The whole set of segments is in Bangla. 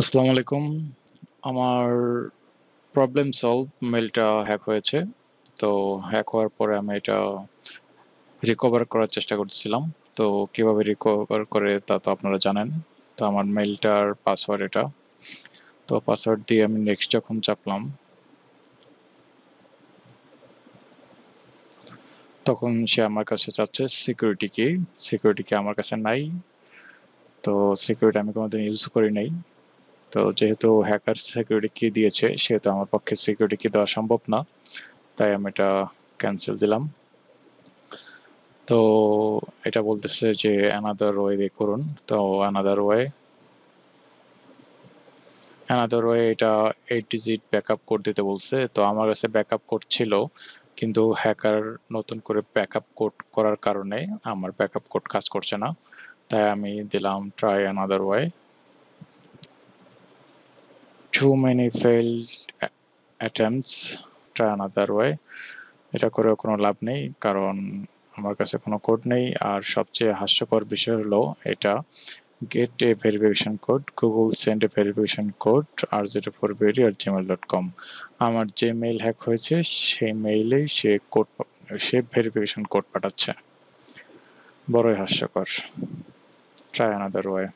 আসসালামু আলাইকুম। আমার প্রবলেম সলভ মেইলটা হ্যাক হয়েছে। তো হ্যাক হওয়ার পরে আমি এটা রিকভার করার চেষ্টা করতেছিলাম। তো কিভাবে রিকভার করে তা তো আপনারা জানেন। তো আমার মেইলটার পাসওয়ার্ড এটা। তো পাসওয়ার্ড দিয়ে আমি নেক্সট যখন চাপলাম তখন সে আমার কাছে চাচ্ছে সিকিউরিটি কি। সিকিউরিটি কি আমার কাছে নাই। তো সিকিউরিটি আমি কোনোদিন ইউজ করি নাই। তো যেহেতু হ্যাকার সিকিউরিটি কি দিয়েছে সেহেতু আমার পক্ষে সিকিউরিটি কি দেওয়া সম্ভব না। তাই আমি এটা ক্যানসেল দিলাম। তো এটা বলতেছে যে অ্যানাদার ওয়ে দিয়ে করুন। তো অ্যানাদার ওয়ে এটা 8 ডিজিট ব্যাকআপ কোড দিতে বলছে। তো আমার কাছে ব্যাকআপ কোড ছিল। কিন্তু হ্যাকার নতুন করে ব্যাকআপ কোড করার কারণে আমার ব্যাকআপ কোড কাজ করছে না। তাই আমি দিলাম try another way. Too many failed attempts, try another way. এটা করেও কোনো লাভ নেই কারণ আমার কাছে কোনো কোড নেই। আর সবচেয়ে হাস্যকর বিষয় হলো এটা get a verification code, Google send a verification code r04berry@gmail.com। আমার যে মেইল হ্যাক হয়েছে সেই মেইলেই সে ভেরিফিকেশন কোড পাঠাচ্ছে। বড়ই হাস্যকর। Try another way.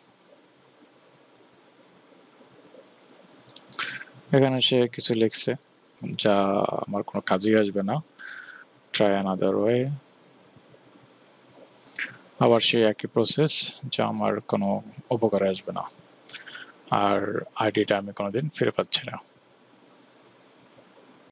এখানে সে কিছু লিখছে যা আমার কোনো কাজেই আসবে না। Try another way. আবার সেই একই প্রসেস যা আমার কোনো উপকারে আসবে না। আর আইডিটা আমি কোনোদিন ফিরে পাচ্ছি না।